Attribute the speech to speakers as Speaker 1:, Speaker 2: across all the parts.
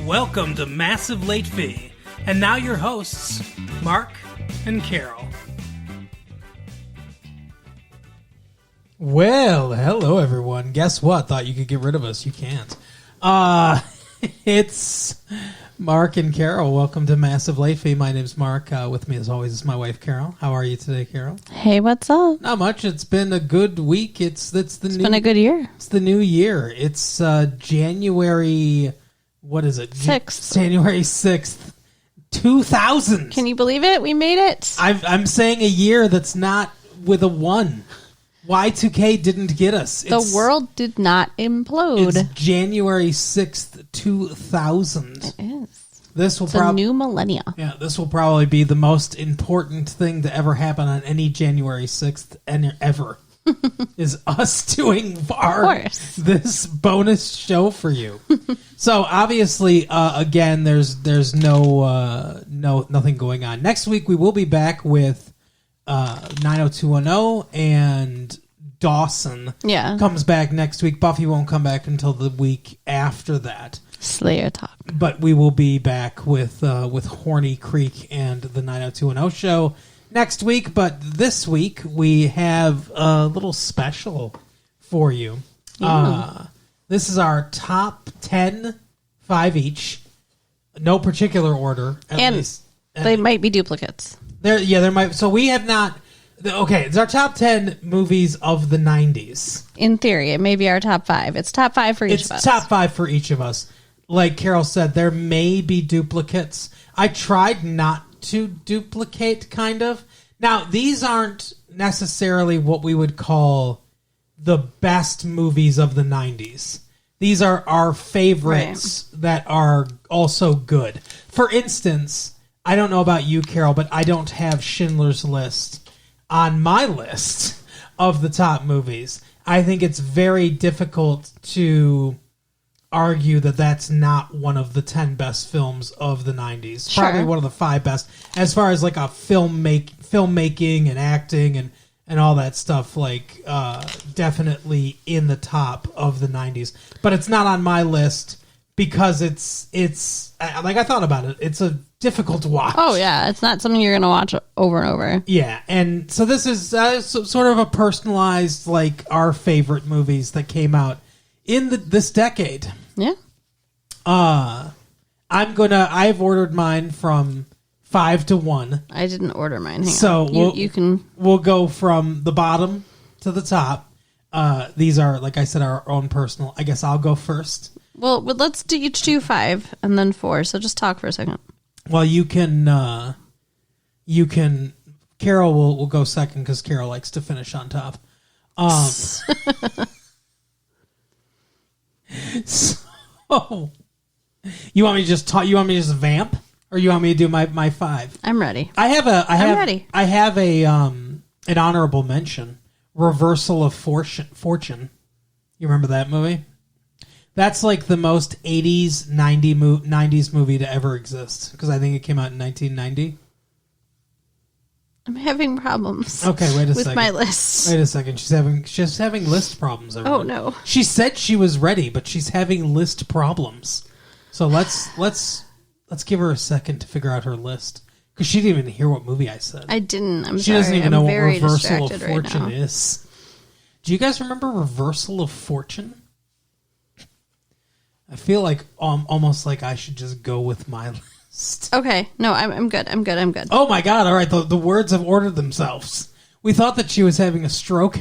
Speaker 1: Welcome to Massive Late Fee. And now your hosts, Mark and Carol.
Speaker 2: Well, hello everyone. Guess what? Thought you could get rid of us. You can't. It's Mark and Carol. Welcome to Massive Late Fee. My name's Mark. With me as always is my wife, Carol. How are you today, Carol?
Speaker 3: Hey, what's up?
Speaker 2: Not much. It's been a good week.
Speaker 3: It's been a good year.
Speaker 2: It's the new year. It's January... What is it?
Speaker 3: 6th.
Speaker 2: January 6th, 2000.
Speaker 3: Can you believe it? We made it.
Speaker 2: I'm saying a year that's not with a 1. Y2K didn't get us.
Speaker 3: The world did not implode.
Speaker 2: It's January 6th, 2000.
Speaker 3: It is.
Speaker 2: This will
Speaker 3: It's a new millennia.
Speaker 2: Yeah, this will probably be the most important thing to ever happen on any January 6th ever. Is us doing this bonus show for you. So obviously, again, there's nothing going on. Next week we will be back with 90210 and Dawson.
Speaker 3: Yeah,
Speaker 2: comes back next week. Buffy won't come back until the week after that.
Speaker 3: Slayer talk.
Speaker 2: But we will be back with Horny Creek and the 90210 show next week. But this week we have a little special for you. This is our top 10, 5 each, no particular order.
Speaker 3: At least they might be duplicates.
Speaker 2: There might. So we have not. Okay, it's our top 10 movies of the 90s.
Speaker 3: In theory, it may be our top 5. It's top 5 for each of us.
Speaker 2: It's top 5 for each of us. Like Carol said, there may be duplicates. I tried not to duplicate, kind of. Now, these aren't necessarily what we would call the best movies of the 90s. These are our favorites that are also good. For instance, I don't know about you, Carol, but I don't have Schindler's List on my list of the top movies. I think it's very difficult to argue that that's not one of the 10 best films of the 90s.
Speaker 3: Sure.
Speaker 2: Probably one of the 5 best. As far as like a filmmaking and acting and all that stuff, like definitely in the top of the 90s. But it's not on my list because it's like I thought about it. It's a difficult to watch.
Speaker 3: Oh, yeah. It's not something you're going to watch over and over.
Speaker 2: Yeah, and so this is sort of a personalized, like, our favorite movies that came out in this decade.
Speaker 3: Yeah.
Speaker 2: I've ordered mine from 5 to 1.
Speaker 3: I didn't order mine. Hang
Speaker 2: so
Speaker 3: on. You can.
Speaker 2: We'll go from the bottom to the top. These are, like I said, our own personal. I guess I'll go first.
Speaker 3: Well, let's each do 5 and then 4. So just talk for a second.
Speaker 2: Well, you can. Carol will go second because Carol likes to finish on top. So, you want me to just talk? You want me to just vamp, or you want me to do my 5?
Speaker 3: I'm ready.
Speaker 2: I'm
Speaker 3: ready.
Speaker 2: I have an honorable mention. Reversal of Fortune. You remember that movie? That's like the most 80s, 90s movie to ever exist, because I think it came out in 1990.
Speaker 3: I'm having problems.
Speaker 2: Okay, wait a second.
Speaker 3: With my list.
Speaker 2: Wait a second. She's having list problems. Everyone.
Speaker 3: Oh no.
Speaker 2: She said she was ready, but she's having list problems. So let's give her a second to figure out her list, because she didn't even hear what movie I said.
Speaker 3: I didn't.
Speaker 2: She doesn't even know what Reversal of
Speaker 3: right
Speaker 2: Fortune
Speaker 3: now.
Speaker 2: is. Do you guys remember Reversal of Fortune? I feel like almost like I should just go with my list.
Speaker 3: Okay. No, I'm good. I'm good.
Speaker 2: Oh my god, all right, the words have ordered themselves. We thought that she was having a stroke.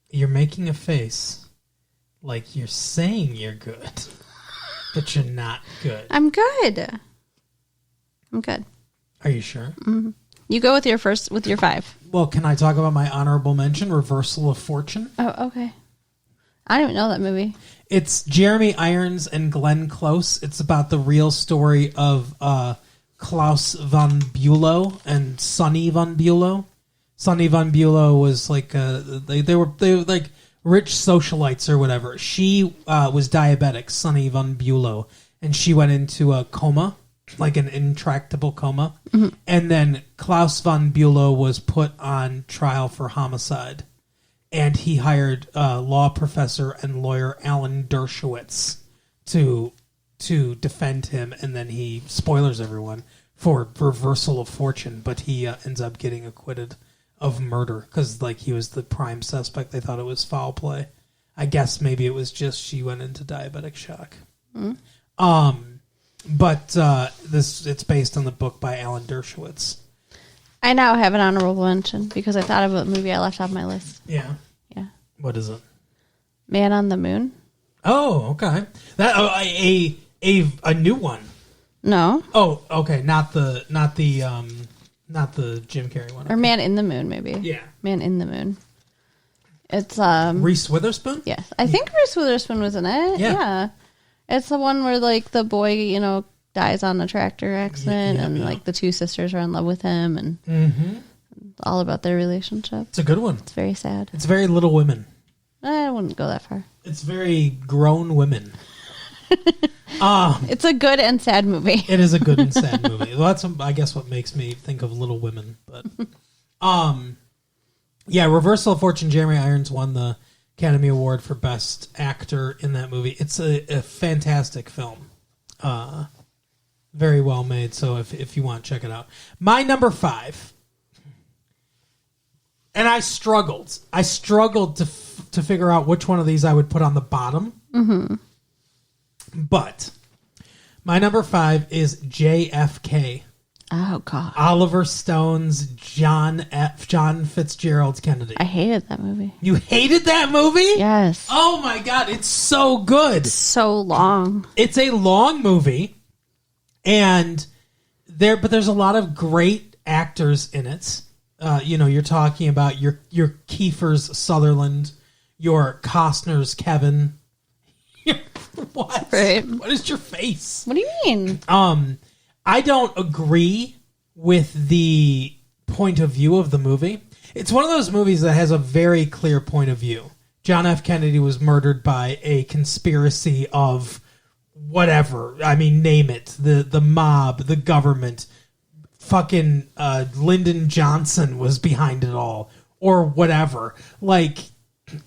Speaker 2: You're making a face like you're saying you're good, but you're not good.
Speaker 3: I'm good.
Speaker 2: Are you sure?
Speaker 3: Mm-hmm. You go with your 5.
Speaker 2: Well, can I talk about my honorable mention, Reversal of Fortune?
Speaker 3: Oh, okay. I don't even know that movie.
Speaker 2: It's Jeremy Irons and Glenn Close. It's about the real story of Klaus von Bülow and Sonny von Bülow. Sonny von Bülow was like they were like rich socialites or whatever. She was diabetic, Sonny von Bülow, and she went into a coma, like an intractable coma. Mm-hmm. And then Klaus von Bülow was put on trial for homicide. and he hired law professor and lawyer Alan Dershowitz to defend him, and then he spoilers everyone for reversal of fortune, but he ends up getting acquitted of murder because like he was the prime suspect. They thought it was foul play. I guess maybe it was just she went into diabetic shock. But it's based on the book by Alan Dershowitz.
Speaker 3: I now have an honorable mention because I thought of a movie I left off my list.
Speaker 2: Yeah.
Speaker 3: Yeah.
Speaker 2: What is it?
Speaker 3: Man on the Moon.
Speaker 2: Oh, okay. That a new one.
Speaker 3: No.
Speaker 2: Oh, okay. Not the Jim Carrey one.
Speaker 3: Or Man in the Moon, maybe.
Speaker 2: Yeah.
Speaker 3: Man in the Moon. It's
Speaker 2: Reese Witherspoon?
Speaker 3: yeah. I think Reese Witherspoon was in it.
Speaker 2: Yeah.
Speaker 3: It's the one where like the boy, dies on a tractor accident and like the two sisters are in love with him and all about their relationship.
Speaker 2: It's a good one.
Speaker 3: It's very sad.
Speaker 2: It's very Little Women.
Speaker 3: I wouldn't go that far.
Speaker 2: It's very grown women.
Speaker 3: It's a good and sad movie.
Speaker 2: It is a good and sad movie. Well, that's I guess what makes me think of Little Women. But yeah, Reversal of Fortune. Jeremy Irons won the Academy Award for Best Actor in that movie. It's a fantastic film. Very well made. So if you want, check it out. My number 5. And I struggled to figure out which one of these I would put on the bottom. Mm-hmm. But my number 5 is JFK.
Speaker 3: Oh God.
Speaker 2: Oliver Stone's John Fitzgerald Kennedy.
Speaker 3: I hated that movie.
Speaker 2: You hated that movie?
Speaker 3: Yes.
Speaker 2: Oh my God, it's so good.
Speaker 3: So long.
Speaker 2: It's a long movie, and there's a lot of great actors in it. You're talking about your Kiefer's Sutherland, your Costner's Kevin. What?
Speaker 3: Right.
Speaker 2: What is your face?
Speaker 3: What do you mean?
Speaker 2: I don't agree with the point of view of the movie. It's one of those movies that has a very clear point of view. John F. Kennedy was murdered by a conspiracy of whatever. I mean, name it. The mob, the government, fucking Lyndon Johnson was behind it all, or whatever. Like,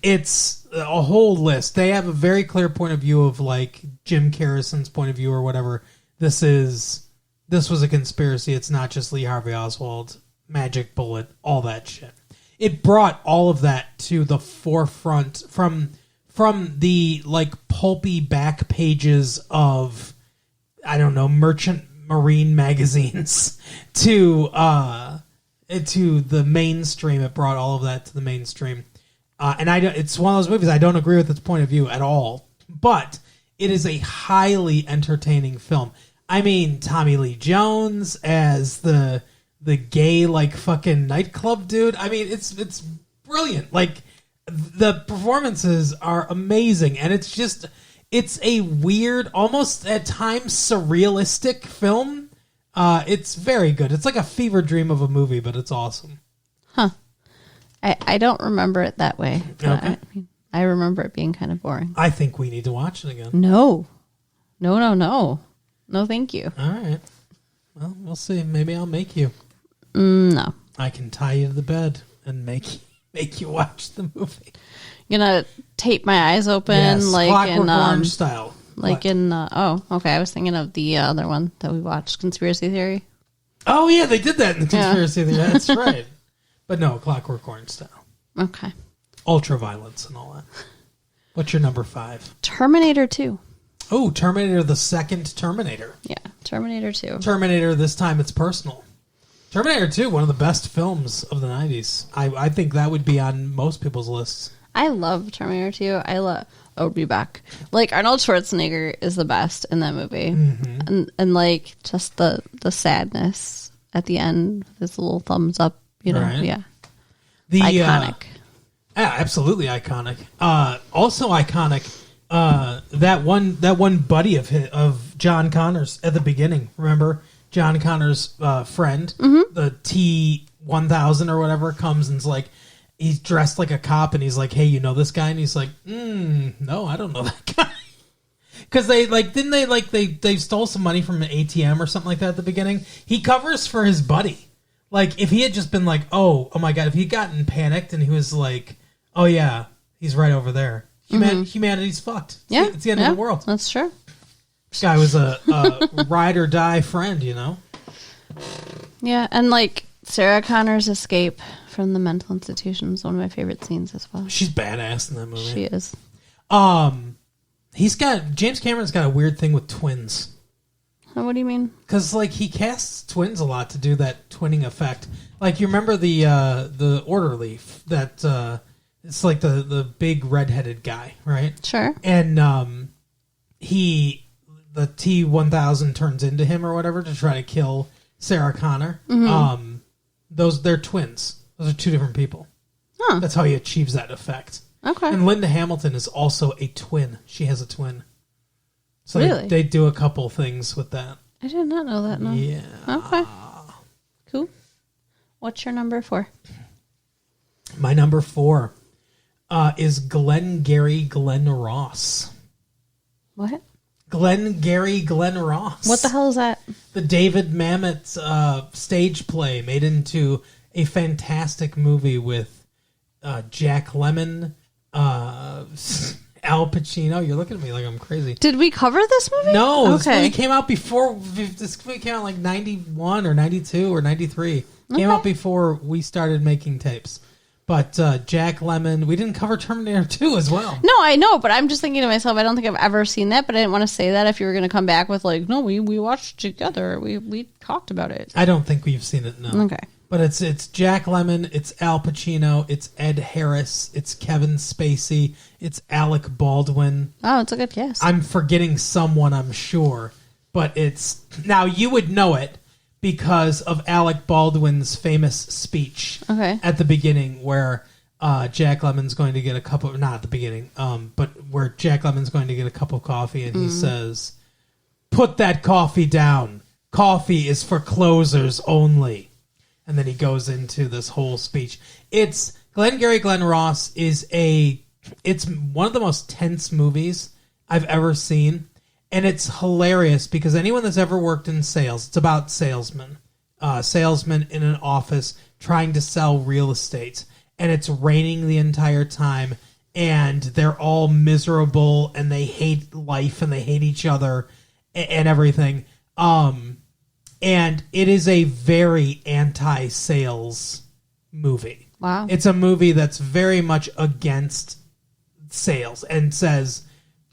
Speaker 2: it's a whole list. They have a very clear point of view of, like, Jim Carrison's point of view or whatever. This was a conspiracy. It's not just Lee Harvey Oswald, Magic Bullet, all that shit. It brought all of that to the forefront from the like pulpy back pages of, I don't know, Merchant Marine magazines to the mainstream. It brought all of that to the mainstream. And it's one of those movies I don't agree with its point of view at all, but it is a highly entertaining film. I mean, Tommy Lee Jones as the gay like fucking nightclub dude. I mean, it's brilliant. Like, the performances are amazing, and it's a weird, almost at times surrealistic film. It's very good. It's like a fever dream of a movie, but it's awesome.
Speaker 3: Huh. I don't remember it that way.
Speaker 2: Okay.
Speaker 3: I remember it being kind of boring.
Speaker 2: I think we need to watch it again.
Speaker 3: No, thank you.
Speaker 2: All right. Well, we'll see. Maybe I'll make you.
Speaker 3: No.
Speaker 2: I can tie you to the bed and make you watch the movie.
Speaker 3: Gonna tape my eyes open,
Speaker 2: Yes,
Speaker 3: like
Speaker 2: Clockwork
Speaker 3: in
Speaker 2: Orange style.
Speaker 3: like in. Oh, okay. I was thinking of the other one that we watched, Conspiracy Theory.
Speaker 2: Oh yeah, they did that in the Conspiracy Theory. That's right. But no, Clockwork Orange style.
Speaker 3: Okay.
Speaker 2: Ultra violence and all that. What's your number 5?
Speaker 3: Terminator 2.
Speaker 2: Oh, Terminator, the second Terminator.
Speaker 3: Yeah, Terminator 2.
Speaker 2: Terminator, this time it's personal. Terminator 2, one of the best films of the 90s. I think that would be on most people's lists.
Speaker 3: I love Terminator 2. I would be back. Like, Arnold Schwarzenegger is the best in that movie. Mm-hmm. And like, just the sadness at the end with his little thumbs up,
Speaker 2: Right.
Speaker 3: Yeah.
Speaker 2: Iconic. Yeah, absolutely iconic. Also iconic, that one buddy of John Connor's at the beginning. Remember, John Connor's friend, the T-1000 or whatever, comes and's like, he's dressed like a cop, and he's like, "Hey, you know this guy?" And he's like, "No, I don't know that guy." Because they stole some money from an ATM or something like that at the beginning. He covers for his buddy. Like, if he had just been like, oh my God, if he'd gotten panicked and he was like, Oh yeah, he's right over there. Humanity's fucked.
Speaker 3: Yeah,
Speaker 2: It's the end of the world.
Speaker 3: That's true.
Speaker 2: This guy was a ride or die friend, you know?
Speaker 3: Yeah, and like Sarah Connor's escape from the mental institution is one of my favorite scenes as well.
Speaker 2: She's badass in that movie.
Speaker 3: She is.
Speaker 2: James Cameron's got a weird thing with twins.
Speaker 3: Oh, what do you mean?
Speaker 2: Because, like, he casts twins a lot to do that twinning effect. Like, you remember the orderly that it's like the big redheaded guy, right?
Speaker 3: Sure.
Speaker 2: And the T-1000 turns into him or whatever to try to kill Sarah Connor. They're twins. Those are two different people.
Speaker 3: Huh.
Speaker 2: That's how he achieves that effect.
Speaker 3: Okay.
Speaker 2: And Linda Hamilton is also a twin. She has a twin. So
Speaker 3: Really?
Speaker 2: they do a couple things with that.
Speaker 3: I did not know that. No.
Speaker 2: Yeah.
Speaker 3: Okay. Cool. What's your number 4?
Speaker 2: My number 4 is Glengarry Glen Ross.
Speaker 3: What?
Speaker 2: Glengarry Glen Ross.
Speaker 3: What the hell is that?
Speaker 2: The David Mamet stage play made into a fantastic movie with Jack Lemmon, Al Pacino. You're looking at me like I'm crazy.
Speaker 3: Did we cover this movie?
Speaker 2: No, this
Speaker 3: Okay.
Speaker 2: movie came out before. This movie came out like 91 or 92 or 93. Came out before we started making tapes. But Jack Lemmon, we didn't cover Terminator 2 as well.
Speaker 3: No, I know, but I'm just thinking to myself, I don't think I've ever seen that, but I didn't want to say that if you were going to come back with like, no, we watched together. We talked about it.
Speaker 2: I don't think we've seen it, no.
Speaker 3: Okay.
Speaker 2: But it's Jack Lemmon, it's Al Pacino, it's Ed Harris, it's Kevin Spacey, it's Alec Baldwin.
Speaker 3: Oh, it's a good guess.
Speaker 2: I'm forgetting someone, I'm sure. But it's... Now, you would know it because of Alec Baldwin's famous speech at the beginning where Jack Lemmon's going to get a cup of... Not at the beginning, but where Jack Lemmon's going to get a cup of coffee and he says, "Put that coffee down. Coffee is for closers only." And then he goes into this whole speech. It's... Glengarry Glen Ross is it's one of the most tense movies I've ever seen. And it's hilarious because anyone that's ever worked in sales, it's about salesmen. Salesmen in an office trying to sell real estate. And it's raining the entire time. And they're all miserable and they hate life and they hate each other and everything. And it is a very anti-sales movie.
Speaker 3: Wow.
Speaker 2: It's a movie that's very much against sales and says...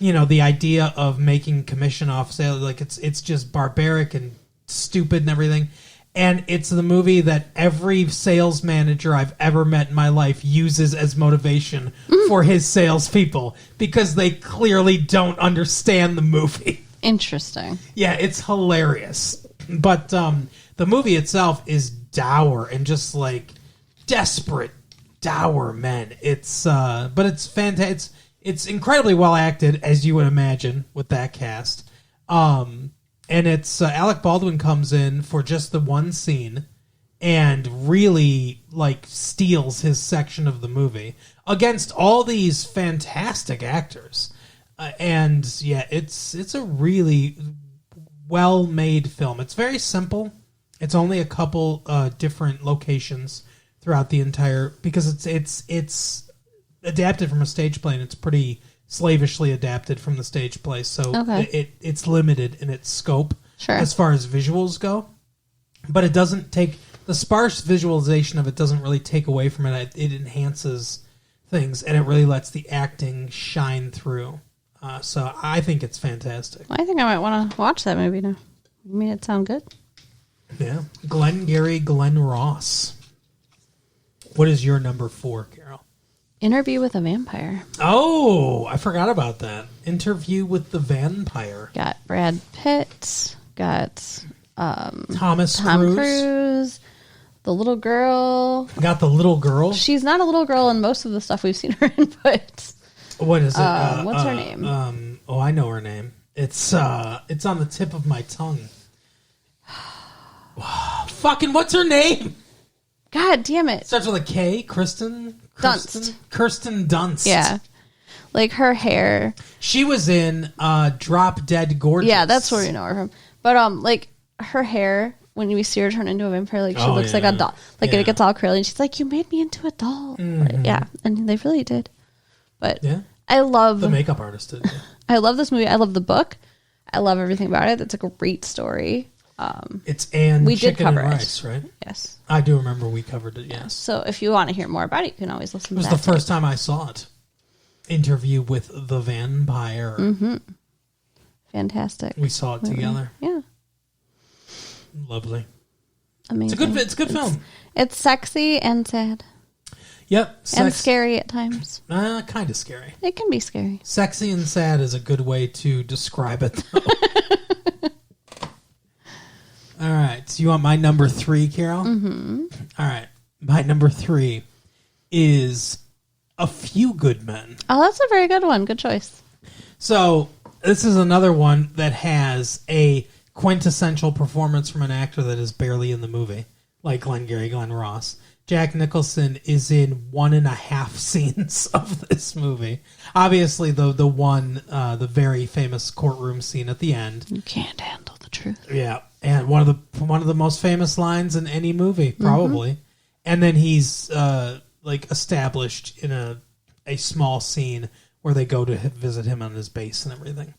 Speaker 2: You know, the idea of making commission off sales, like it's just barbaric and stupid and everything. And it's the movie that every sales manager I've ever met in my life uses as motivation for his salespeople because they clearly don't understand the movie.
Speaker 3: Interesting.
Speaker 2: Yeah, it's hilarious. But the movie itself is dour and just like desperate, dour men. But it's fantastic. It's incredibly well acted, as you would imagine, with that cast. And it's Alec Baldwin comes in for just the one scene and really like steals his section of the movie against all these fantastic actors. And yeah, it's a really well-made film. It's very simple. It's only a couple different locations throughout the entire because it's adapted from a stage play, and it's pretty slavishly adapted from the stage play, so it's limited in its scope as far as visuals go. But it doesn't take... The sparse visualization of it doesn't really take away from it. It enhances things, and it really lets the acting shine through. So I think it's fantastic.
Speaker 3: I think I might want to watch that movie now. You made it sound good.
Speaker 2: Yeah. Glengarry Glen Ross. What is your number 4, Carol?
Speaker 3: Interview with a Vampire.
Speaker 2: Oh, I forgot about that. Interview with the Vampire.
Speaker 3: Got Brad Pitt. Got
Speaker 2: Tom
Speaker 3: Cruise. The little girl.
Speaker 2: Got the little girl.
Speaker 3: She's not a little girl in most of the stuff we've seen her in, but...
Speaker 2: What is it?
Speaker 3: What's her name?
Speaker 2: I know her name. It's on the tip of my tongue. Fucking what's her name?
Speaker 3: God damn it.
Speaker 2: Starts with a K. Kirsten
Speaker 3: Dunst.
Speaker 2: Kirsten Dunst.
Speaker 3: Yeah. Like her hair.
Speaker 2: She was in Drop Dead Gorgeous.
Speaker 3: Yeah, that's where you know her from. But like her hair when we see her turn into a vampire, like she
Speaker 2: Oh,
Speaker 3: looks like
Speaker 2: yeah.
Speaker 3: a doll. Like
Speaker 2: Yeah.
Speaker 3: it gets all curly, and she's like, "You made me into a doll." Yeah, and they really did. But
Speaker 2: Yeah.
Speaker 3: I love
Speaker 2: The makeup artist did. Yeah.
Speaker 3: I love this movie. I love the book. I love everything about it. It's a great story.
Speaker 2: It's and
Speaker 3: We did
Speaker 2: chicken and
Speaker 3: cover it.
Speaker 2: rice, right?
Speaker 3: Yes.
Speaker 2: I do remember we covered it. Yes,
Speaker 3: So if you want to hear more about it, you can always listen
Speaker 2: it was
Speaker 3: to
Speaker 2: the
Speaker 3: that.
Speaker 2: first time I saw it. Interview with the vampire.
Speaker 3: Fantastic.
Speaker 2: We saw it together.
Speaker 3: Yeah.
Speaker 2: Lovely.
Speaker 3: Amazing.
Speaker 2: It's a good film.
Speaker 3: It's sexy and sad
Speaker 2: Yep.
Speaker 3: and scary at times.
Speaker 2: Kind of scary.
Speaker 3: It can be scary.
Speaker 2: Sexy and sad is a good way to describe it, though. All right. So you want my number 3, Carol? Mm-hmm. All right. My number 3 is A Few Good Men.
Speaker 3: Oh, that's a very good one. Good choice.
Speaker 2: So this is another one that has a quintessential performance from an actor that is barely in the movie, like Glengarry Glen Ross. Jack Nicholson is in 1.5 scenes of this movie. Obviously, the very famous courtroom scene at the end.
Speaker 3: You can't handle the truth.
Speaker 2: Yeah, and one of the most famous lines in any movie, probably. And then he's established in a small scene where they go to visit him on his base and everything.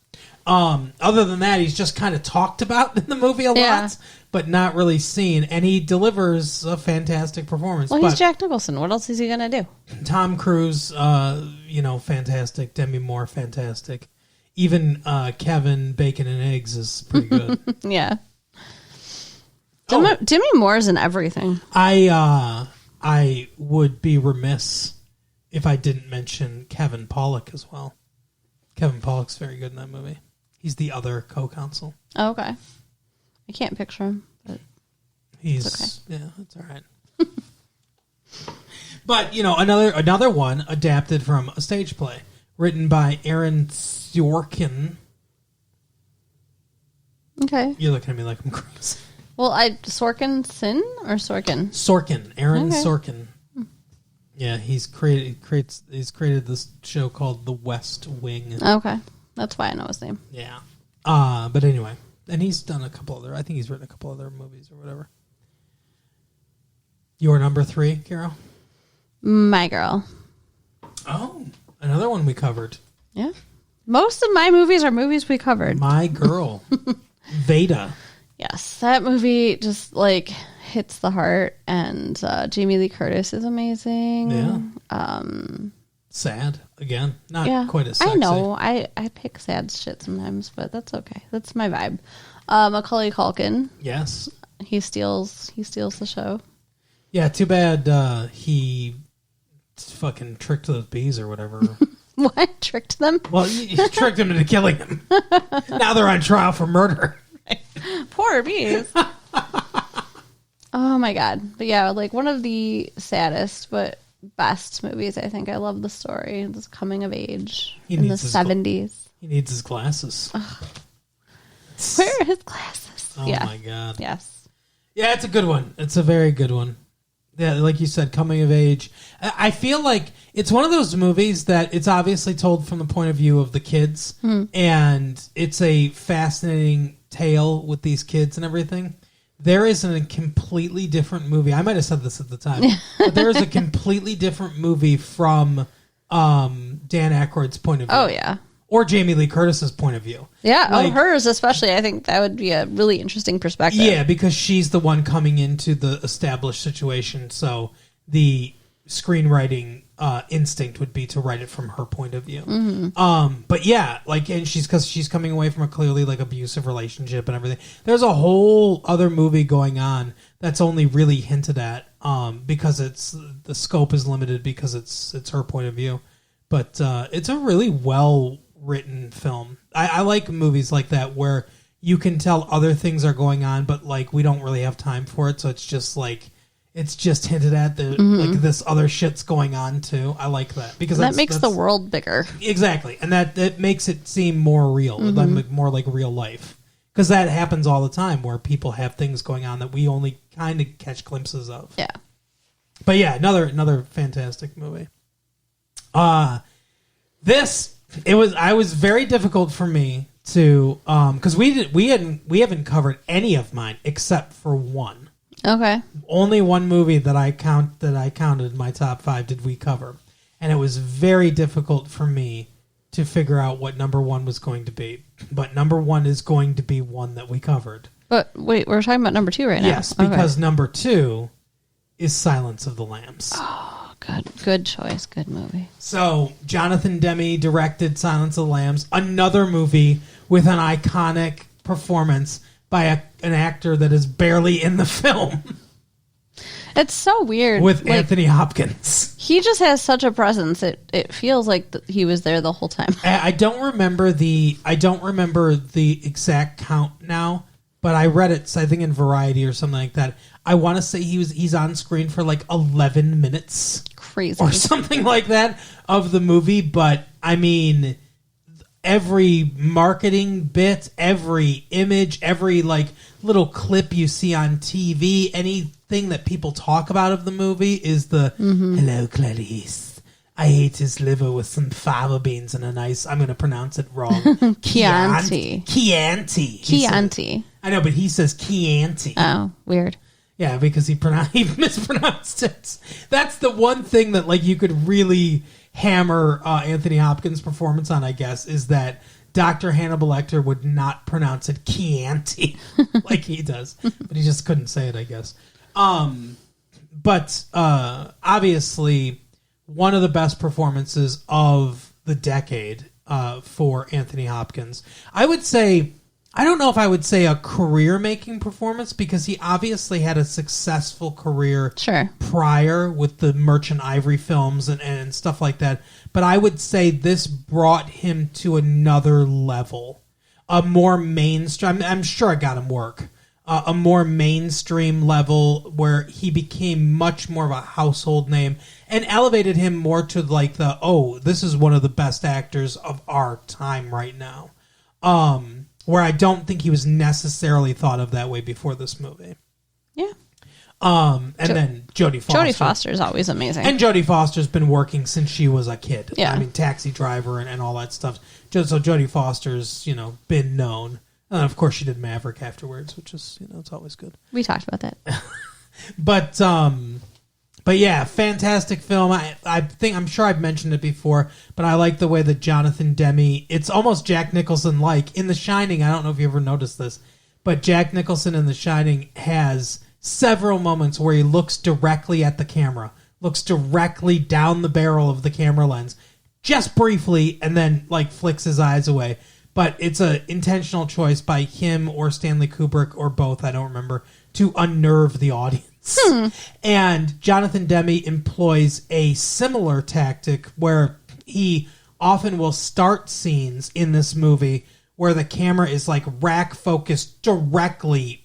Speaker 2: Other than that, he's just kind of talked about in the movie a lot, but not really seen. And he delivers a fantastic performance.
Speaker 3: Well,
Speaker 2: but
Speaker 3: he's Jack Nicholson. What else is he going to do?
Speaker 2: Tom Cruise, fantastic. Demi Moore, fantastic. Even Kevin Bacon and Eggs is pretty good.
Speaker 3: Yeah.
Speaker 2: Oh.
Speaker 3: Demi Moore's in everything.
Speaker 2: I would be remiss if I didn't mention Kevin Pollak as well. Kevin Pollak's very good in that movie. He's the other co-counsel.
Speaker 3: Oh, okay. I can't picture him, but
Speaker 2: He's that's all right. But another one adapted from a stage play written by Aaron Sorkin.
Speaker 3: okay.
Speaker 2: You're looking at me like I'm crazy.
Speaker 3: Well, Sorkin Sin or Sorkin?
Speaker 2: Sorkin, Aaron
Speaker 3: Okay.
Speaker 2: Sorkin. Yeah, he's created this show called The West Wing.
Speaker 3: Okay. That's why I know his name.
Speaker 2: Yeah. But anyway, and he's done a couple other. I think he's written a couple other movies or whatever. Your number 3, Carol?
Speaker 3: My Girl.
Speaker 2: Oh, another one we covered.
Speaker 3: Yeah. Most of my movies are movies we covered.
Speaker 2: My Girl, Veda.
Speaker 3: Yes, that movie just hits the heart, and Jamie Lee Curtis is amazing.
Speaker 2: Yeah. Sad again, not
Speaker 3: Yeah,
Speaker 2: quite as sexy.
Speaker 3: I know. I pick sad shit sometimes, but that's okay. That's my vibe. Macaulay Culkin,
Speaker 2: Yes.
Speaker 3: he steals the show.
Speaker 2: Yeah. Too bad he fucking tricked those bees or whatever.
Speaker 3: What, tricked them?
Speaker 2: Well, he tricked him into killing him. Now they're on trial for murder.
Speaker 3: Poor bees. Oh my god! But yeah, one of the saddest but best movies. I think I love the story. This coming of age
Speaker 2: He
Speaker 3: in the
Speaker 2: needs his
Speaker 3: 70s.
Speaker 2: He needs his glasses.
Speaker 3: Where are his glasses?
Speaker 2: Oh
Speaker 3: yeah.
Speaker 2: my god.
Speaker 3: Yes.
Speaker 2: Yeah, it's a good one. It's a very good one. Yeah, like you said, coming of age. I feel like it's one of those movies that it's obviously told from the point of view of the kids, and it's a fascinating tale with these kids and everything. There is a completely different movie. I might have said this at the time, but there is a completely different movie from Dan Aykroyd's point of view.
Speaker 3: Oh yeah.
Speaker 2: Or Jamie Lee Curtis's point of view.
Speaker 3: Yeah, hers especially. I think that would be a really interesting perspective.
Speaker 2: Yeah, because she's the one coming into the established situation, so the screenwriting instinct would be to write it from her point of view. But yeah, and she's coming away from a clearly abusive relationship and everything. There's a whole other movie going on that's only really hinted at because the scope is limited because it's her point of view. But it's a really well written film. I like movies like that where you can tell other things are going on, but we don't really have time for it, so it's just hinted at this other shit's going on too. I like that because
Speaker 3: that makes the world bigger.
Speaker 2: Exactly, and that makes it seem more real, more like real life. Because that happens all the time where people have things going on that we only kind of catch glimpses of.
Speaker 3: Yeah.
Speaker 2: But yeah, another fantastic movie. I was very difficult for me to because we haven't covered any of mine except for one.
Speaker 3: Okay.
Speaker 2: Only one movie that I counted in my top 5 did we cover, and it was very difficult for me to figure out what number 1 was going to be. But number 1 is going to be one that we covered.
Speaker 3: But wait, we're talking about number 2 right now.
Speaker 2: Yes, because number 2 is Silence of the Lambs.
Speaker 3: Oh, good choice, good movie.
Speaker 2: So Jonathan Demme directed Silence of the Lambs, another movie with an iconic performance by an actor that is barely in the film.
Speaker 3: It's so weird.
Speaker 2: With Anthony Hopkins.
Speaker 3: He just has such a presence. It feels like he was there the whole time.
Speaker 2: I don't remember the exact count now, but I read it, I think in Variety or something like that. I want to say he's on screen for like 11 minutes.
Speaker 3: Crazy.
Speaker 2: Or something like that of the movie, but I mean, every marketing bit, every image, every like little clip you see on TV, anything that people talk about of the movie is the "Hello, Clarice. I ate his liver with some fava beans and a nice." I'm going to pronounce it wrong.
Speaker 3: Chianti.
Speaker 2: Chianti. I know, but he says Chianti.
Speaker 3: Oh, weird.
Speaker 2: Yeah, because he mispronounced it. That's the one thing that like you could really hammer Anthony Hopkins' performance on, I guess, is that Dr. Hannibal Lecter would not pronounce it Chianti like he does. But he just couldn't say it, I guess. But obviously, one of the best performances of the decade for Anthony Hopkins. I would say, I don't know if I would say a career-making performance, because he obviously had a successful career prior with the Merchant Ivory films and stuff like that. But I would say this brought him to another level, a more mainstream. I'm sure it got him work. A more mainstream level where he became much more of a household name and elevated him more to like this is one of the best actors of our time right now. Where I don't think he was necessarily thought of that way before this movie.
Speaker 3: Yeah.
Speaker 2: Then Jodie Foster.
Speaker 3: Jodie Foster is always amazing.
Speaker 2: And Jodie Foster's been working since she was a kid.
Speaker 3: Yeah.
Speaker 2: I mean, Taxi Driver and all that stuff. So Jodie Foster's, been known. And of course she did Maverick afterwards, which is, it's always good.
Speaker 3: We talked about that.
Speaker 2: But yeah, fantastic film. I'm sure I've mentioned it before, but I like the way that Jonathan Demme, it's almost Jack Nicholson-like. In The Shining, I don't know if you ever noticed this, but Jack Nicholson in The Shining has several moments where he looks directly at the camera, looks directly down the barrel of the camera lens, just briefly, and then like flicks his eyes away. But it's an intentional choice by him or Stanley Kubrick or both, I don't remember, to unnerve the audience. And Jonathan Demme employs a similar tactic where he often will start scenes in this movie where the camera is like rack focused directly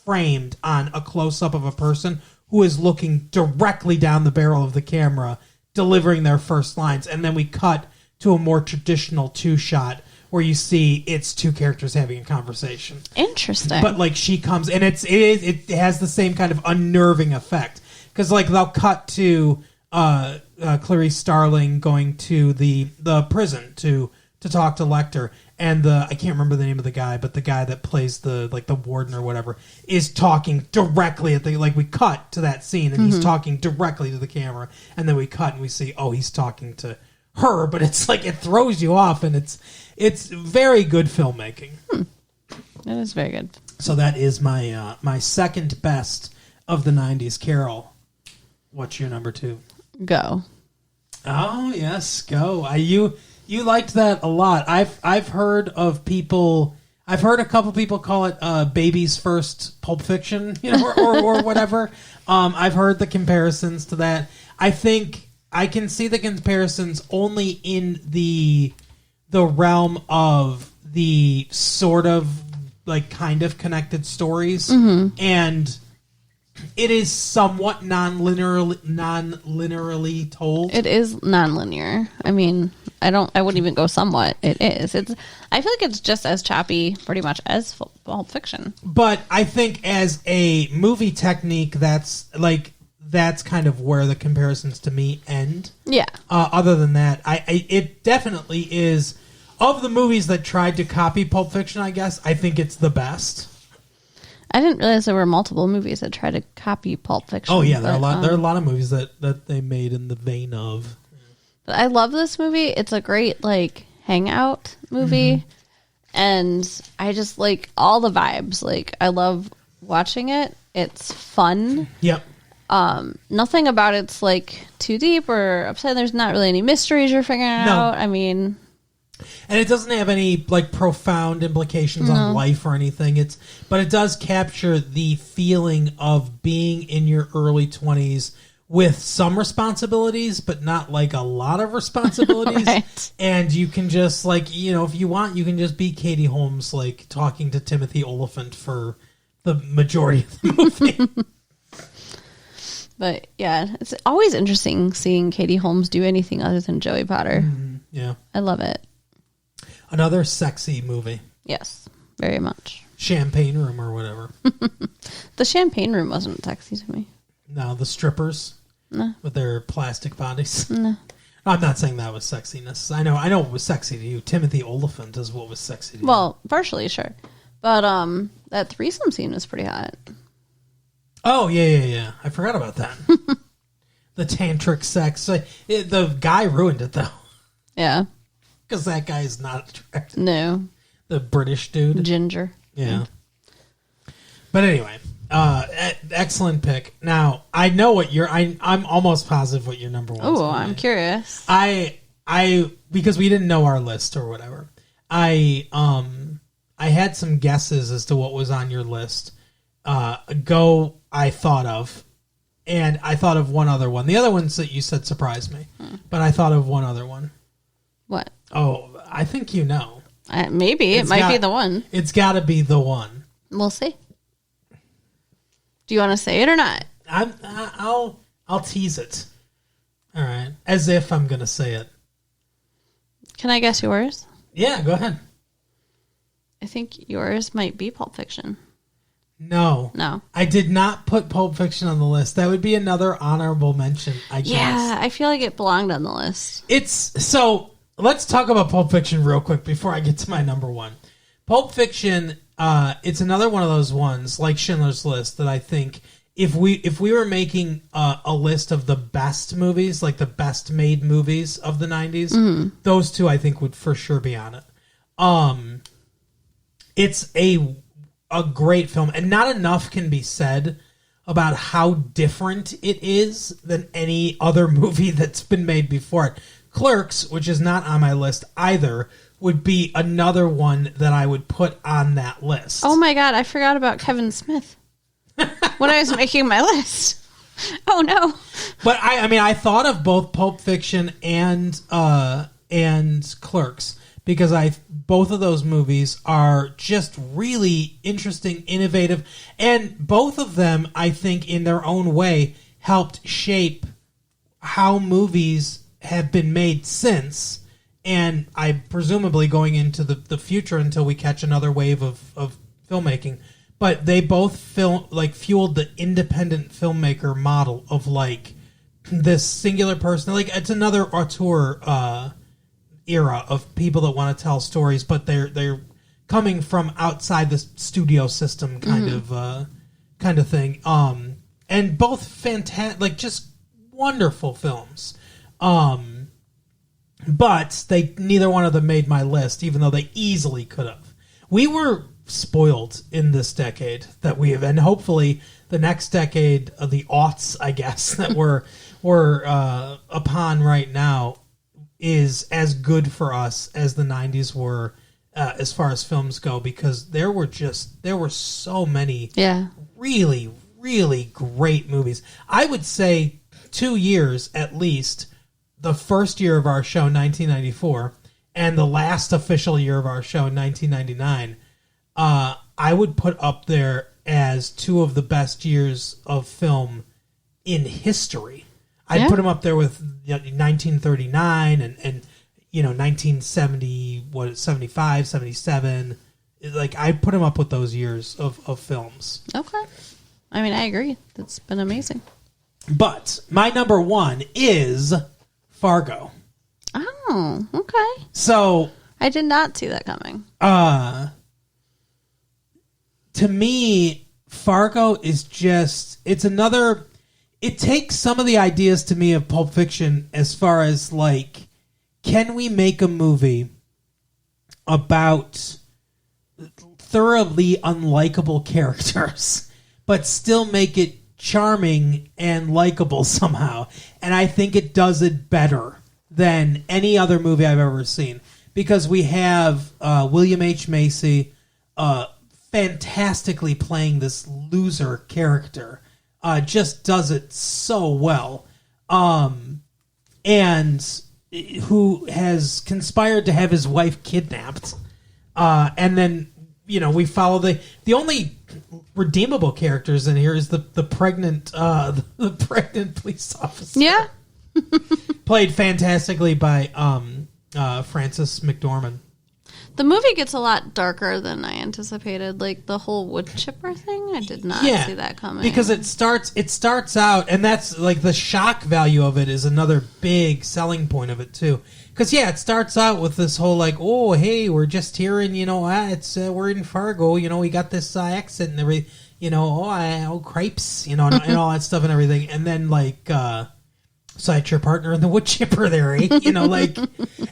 Speaker 2: framed on a close-up of a person who is looking directly down the barrel of the camera, delivering their first lines. And then we cut to a more traditional two-shot where you see it's two characters having a conversation.
Speaker 3: Interesting.
Speaker 2: But like she comes, and it has the same kind of unnerving effect, because like they'll cut to Clarice Starling going to the prison to talk to Lecter, and I can't remember the name of the guy, but the guy that plays the warden or whatever is talking directly at we cut to that scene, and he's talking directly to the camera, and then we cut and we see he's talking to her, but it's like it throws you off, and it's very good filmmaking.
Speaker 3: That is very good.
Speaker 2: So that is my my second best of the 90s. Carol, what's your number 2?
Speaker 3: Go.
Speaker 2: Oh yes, Go. You liked that a lot. I've heard of people. I've heard a couple people call it baby's first Pulp Fiction, or whatever. I've heard the comparisons to that. I think I can see the comparisons only in the realm of the sort of like kind of connected stories, and it is somewhat non-linearly told.
Speaker 3: It is non-linear. I mean, I wouldn't even go somewhat. It is. I feel like it's just as choppy pretty much as Pulp Fiction.
Speaker 2: But I think as a movie technique, that's kind of where the comparisons to me end.
Speaker 3: Yeah.
Speaker 2: Other than that, it definitely is of the movies that tried to copy Pulp Fiction, I guess, I think it's the best.
Speaker 3: I didn't realize there were multiple movies that tried to copy Pulp Fiction.
Speaker 2: Oh yeah, there are a lot of movies that they made in the vein of.
Speaker 3: But I love this movie. It's a great like hangout movie, and I just like all the vibes. Like I love watching it. It's fun.
Speaker 2: Yep.
Speaker 3: Nothing about it's like too deep or upset. There's not really any mysteries you're figuring out. I mean,
Speaker 2: and it doesn't have any like profound implications on life or anything. But it does capture the feeling of being in your early 20s with some responsibilities, but not like a lot of responsibilities.
Speaker 3: Right.
Speaker 2: And you can just like, if you want, you can just be Katie Holmes, like talking to Timothy Olyphant for the majority of the movie.
Speaker 3: But yeah, it's always interesting seeing Katie Holmes do anything other than Joey Potter.
Speaker 2: Yeah.
Speaker 3: I love it.
Speaker 2: Another sexy movie.
Speaker 3: Yes, very much.
Speaker 2: Champagne Room or whatever.
Speaker 3: The Champagne Room wasn't sexy to me.
Speaker 2: No, the strippers with their plastic bodies.
Speaker 3: No.
Speaker 2: I'm not saying that was sexiness. I know it was sexy to you. Timothy Olyphant is what was sexy to you.
Speaker 3: Well, partially, sure. But that threesome scene was pretty hot.
Speaker 2: Oh, yeah. I forgot about that. The tantric sex. The guy ruined it, though.
Speaker 3: Yeah.
Speaker 2: Because that guy is not attractive.
Speaker 3: No.
Speaker 2: The British dude.
Speaker 3: Ginger.
Speaker 2: Yeah. But anyway, excellent pick. Now, I know what I'm almost positive what your number one is.
Speaker 3: Oh, I'm curious.
Speaker 2: I because we didn't know our list or whatever. I had some guesses as to what was on your list. I thought of, and I thought of one other one. The other ones that you said surprised me, but I thought of one other one.
Speaker 3: What?
Speaker 2: Oh, I think you know.
Speaker 3: Maybe it might be the one.
Speaker 2: It's got to be the one.
Speaker 3: We'll see. Do you want to say it or not?
Speaker 2: I'll tease it. All right, as if I'm going to say it.
Speaker 3: Can I guess yours?
Speaker 2: Yeah, go ahead.
Speaker 3: I think yours might be Pulp Fiction.
Speaker 2: No. I did not put Pulp Fiction on the list. That would be another honorable mention, I guess.
Speaker 3: Yeah, I feel like it belonged on the list.
Speaker 2: So let's talk about Pulp Fiction real quick before I get to my number one. Pulp Fiction, it's another one of those ones, like Schindler's List, that I think if we were making a list of the best movies, like the best made movies of the 90s, those two I think would for sure be on it. It's a great film, and not enough can be said about how different it is than any other movie that's been made before it. Clerks, which is not on my list either, would be another one that I would put on that list.
Speaker 3: Oh my god, I forgot about Kevin Smith when I was making my list. Oh no.
Speaker 2: But I thought of both Pulp Fiction and Clerks, because both of those movies are just really interesting, innovative, and both of them, I think, in their own way, helped shape how movies have been made since, and I presumably going into the future until we catch another wave of filmmaking. But they both fueled the independent filmmaker model of like this singular person. Like it's another auteur era of people that want to tell stories, but they're coming from outside the studio system kind of thing. And both fantastic, like just wonderful films. But neither one of them made my list, even though they easily could have. We were spoiled in this decade that we have, and hopefully the next decade of the aughts, I guess, that we're upon right now is as good for us as the 90s were as far as films go, because there were so many really, really great movies. I would say 2 years at least, the first year of our show, 1994, and the last official year of our show, 1999, I would put up there as two of the best years of film in history. I'd put them up there with 1939 and 1970, 75, 77. Like, I'd put them up with those years of films.
Speaker 3: Okay. I mean, I agree. That's been amazing.
Speaker 2: But my number one is Fargo.
Speaker 3: Oh, okay.
Speaker 2: So
Speaker 3: I did not see that coming.
Speaker 2: To me, Fargo is just, it takes some of the ideas to me of Pulp Fiction as far as like, can we make a movie about thoroughly unlikable characters, but still make it charming and likable somehow? And I think it does it better than any other movie I've ever seen, because we have William H. Macy fantastically playing this loser character, just does it so well, and who has conspired to have his wife kidnapped, and then we follow the only redeemable characters in here is the pregnant police officer.
Speaker 3: Yeah.
Speaker 2: Played fantastically by Frances McDormand.
Speaker 3: The movie gets a lot darker than I anticipated. Like the whole wood chipper thing, I did not see that coming.
Speaker 2: Because it starts out, and that's like the shock value of it is another big selling point of it too. Because it starts out with this whole like, oh hey, we're just here and we're in Fargo, we got this accent and everything, cripes, and all that stuff and everything, and then like. Cite your partner in the wood chipper there, eh?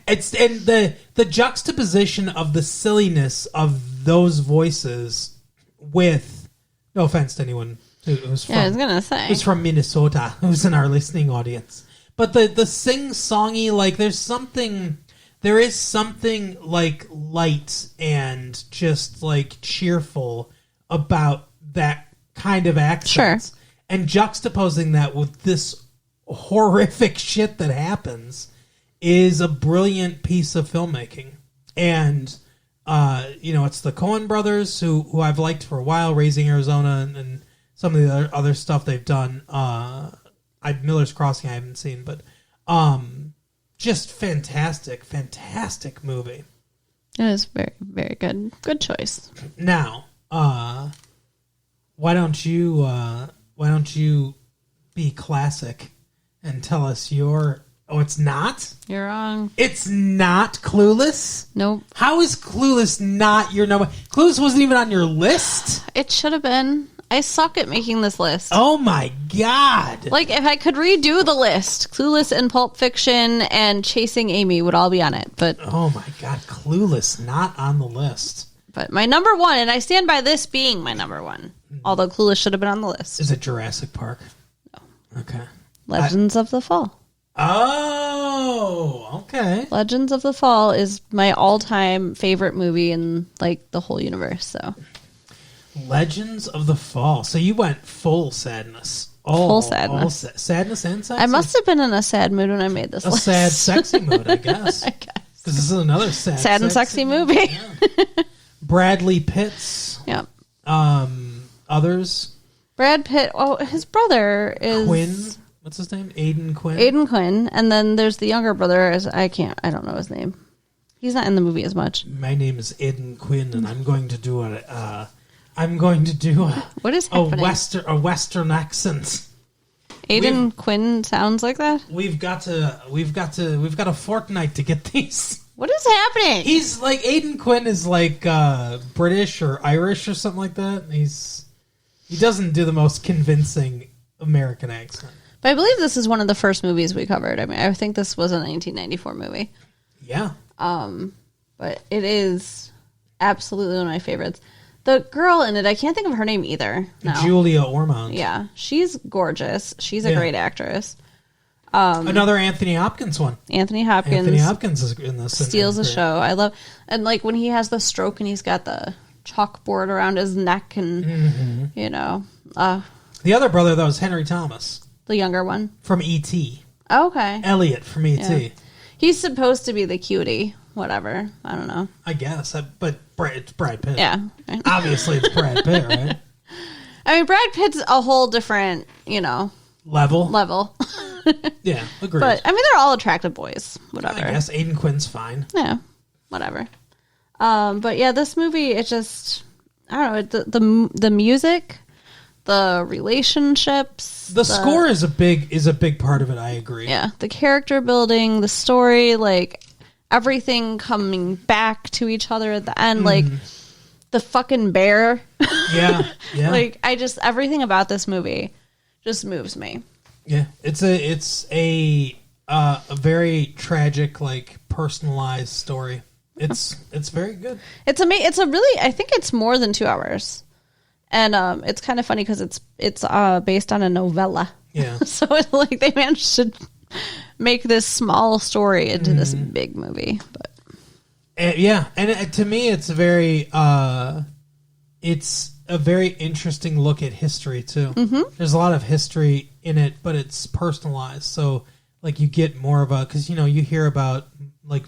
Speaker 2: It's, and the juxtaposition of the silliness of those voices with, no offense to anyone who's from,
Speaker 3: I was gonna say
Speaker 2: who's from Minnesota, who's in our listening audience, but the sing-songy, like there is something like light and just like cheerful about that kind of accent,
Speaker 3: Sure.
Speaker 2: And juxtaposing that with this horrific shit that happens is a brilliant piece of filmmaking. And it's the Coen brothers who I've liked for a while, Raising Arizona and some of the other stuff they've done. Miller's Crossing I haven't seen, but just fantastic movie.
Speaker 3: it is very, very good choice.
Speaker 2: Now, why don't you be classic and tell us it's not?
Speaker 3: You're wrong.
Speaker 2: It's not Clueless?
Speaker 3: Nope.
Speaker 2: How is Clueless not your number? Clueless wasn't even on your list?
Speaker 3: It should have been. I suck at making this list.
Speaker 2: Oh my God.
Speaker 3: Like, if I could redo the list, Clueless and Pulp Fiction and Chasing Amy would all be on it. But
Speaker 2: oh my God, Clueless not on the list.
Speaker 3: But my number one, and I stand by this being my number one, although Clueless should have been on the list.
Speaker 2: Is it Jurassic Park?
Speaker 3: No.
Speaker 2: Okay.
Speaker 3: Legends of the Fall.
Speaker 2: Oh, okay.
Speaker 3: Legends of the Fall is my all-time favorite movie in, like, the whole universe, so.
Speaker 2: Legends of the Fall. So you went full sadness.
Speaker 3: Full sadness.
Speaker 2: Sadness and sexy?
Speaker 3: I must have been in a sad mood when I made this list.
Speaker 2: A sad, sexy mood, I guess.
Speaker 3: I guess.
Speaker 2: Because this is another sad
Speaker 3: and sexy movie.
Speaker 2: Yeah. Bradley Pitts.
Speaker 3: Yep.
Speaker 2: Others.
Speaker 3: Brad Pitt. Oh, his brother is
Speaker 2: Quinn. What's his name? Aidan Quinn.
Speaker 3: Aidan Quinn, and then there's the younger brother. I don't know his name. He's not in the movie as much.
Speaker 2: My name is Aidan Quinn, and I'm going to do
Speaker 3: what is happening?
Speaker 2: a Western accent.
Speaker 3: Aidan Quinn sounds like that.
Speaker 2: We've got a fortnight to get these.
Speaker 3: What is happening?
Speaker 2: He's like Aidan Quinn is like British or Irish or something like that. He doesn't do the most convincing American accent.
Speaker 3: But I believe this is one of the first movies we covered. I mean, I think this was a 1994 movie.
Speaker 2: Yeah.
Speaker 3: But it is absolutely one of my favorites. The girl in it, I can't think of her name either. No.
Speaker 2: Julia Ormond.
Speaker 3: Yeah, she's gorgeous. She's a great actress.
Speaker 2: Another Anthony Hopkins one.
Speaker 3: Anthony Hopkins.
Speaker 2: Anthony Hopkins is in this.
Speaker 3: Steals the show. I love, and like when he has the stroke and he's got the chalkboard around his neck and
Speaker 2: the other brother though is Henry Thomas,
Speaker 3: the younger one
Speaker 2: from E.T.
Speaker 3: Oh, okay.
Speaker 2: Elliot from E.T.
Speaker 3: Yeah. He's supposed to be the cutie. Whatever. I don't know.
Speaker 2: I guess, but it's Brad Pitt.
Speaker 3: Yeah.
Speaker 2: Obviously, it's Brad Pitt, right?
Speaker 3: I mean, Brad Pitt's a whole different,
Speaker 2: level. Yeah, agreed.
Speaker 3: But I mean, they're all attractive boys. Whatever.
Speaker 2: I guess Aidan Quinn's fine.
Speaker 3: Yeah, whatever. But yeah, this movie, it just, I don't know, the music, the relationships,
Speaker 2: the score is a big part of it. I agree.
Speaker 3: Yeah, the character building, the story, like everything coming back to each other at the end, like the fucking bear.
Speaker 2: Yeah.
Speaker 3: Like everything about this movie just moves me.
Speaker 2: Yeah, it's a very tragic, like personalized story. It's very good.
Speaker 3: It's a really, I think it's more than 2 hours, and it's kind of funny because it's based on a novella.
Speaker 2: Yeah.
Speaker 3: So it's like they managed to make this small story into this big movie, but
Speaker 2: to me, it's a very interesting look at history too. There's a lot of history in it, but it's personalized. So like you get more of because you hear about like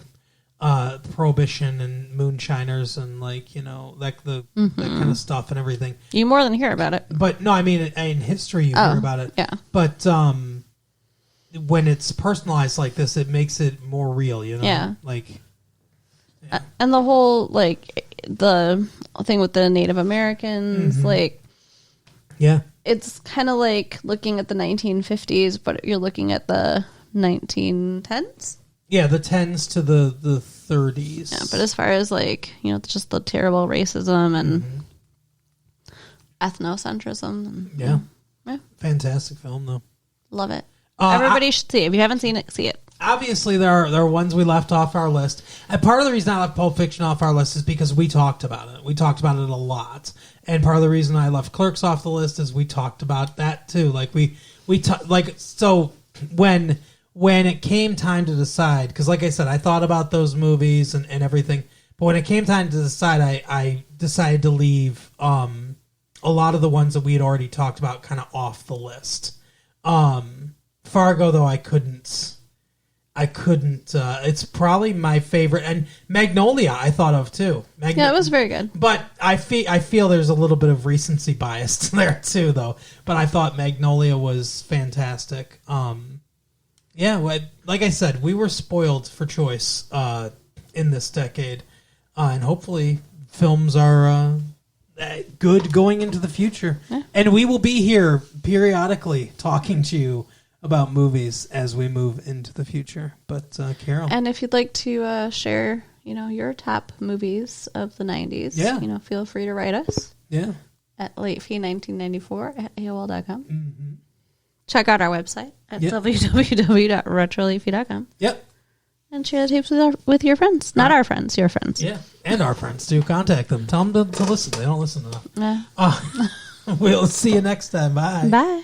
Speaker 2: prohibition and moonshiners and like that kind of stuff and everything.
Speaker 3: You more than hear about it.
Speaker 2: But no, I mean in history you hear about it.
Speaker 3: Yeah.
Speaker 2: But when it's personalized like this, it makes it more real.
Speaker 3: Yeah.
Speaker 2: Like.
Speaker 3: Yeah. And the whole like the thing with the Native Americans, like,
Speaker 2: yeah,
Speaker 3: it's kind of like looking at the 1950s, but you're looking at the 1910s.
Speaker 2: Yeah, the 10s to the 30s.
Speaker 3: Yeah, but as far as like just the terrible racism and ethnocentrism,
Speaker 2: yeah,
Speaker 3: fantastic
Speaker 2: film though.
Speaker 3: Love it. Everybody should see it. If you haven't seen it, see it.
Speaker 2: Obviously, there are ones we left off our list. And part of the reason I left Pulp Fiction off our list is because we talked about it. We talked about it a lot. And part of the reason I left Clerks off the list is we talked about that too. Like so when it came time to decide, because like I said, I thought about those movies and everything. But when it came time to decide, I decided to leave a lot of the ones that we had already talked about kind of off the list. Fargo, though, I couldn't. It's probably my favorite, and Magnolia I thought of too.
Speaker 3: Yeah, it was very good.
Speaker 2: But I feel there's a little bit of recency bias there too, though. But I thought Magnolia was fantastic. Like I said, we were spoiled for choice in this decade, and hopefully films are good going into the future. Yeah. And we will be here periodically talking to you about movies as we move into the future. But Carol,
Speaker 3: and if you'd like to share, your top movies of the 90s, feel free to write us.
Speaker 2: Yeah,
Speaker 3: at latefee1994@aol.com. Check out our website at www.retrolatefee.com.
Speaker 2: Yep.
Speaker 3: And share the tapes with your friends. Not our friends, your friends.
Speaker 2: Yeah, and our friends too. Contact them. Tell them to listen. They don't listen enough.
Speaker 3: Yeah.
Speaker 2: We'll see you next time. Bye.
Speaker 3: Bye.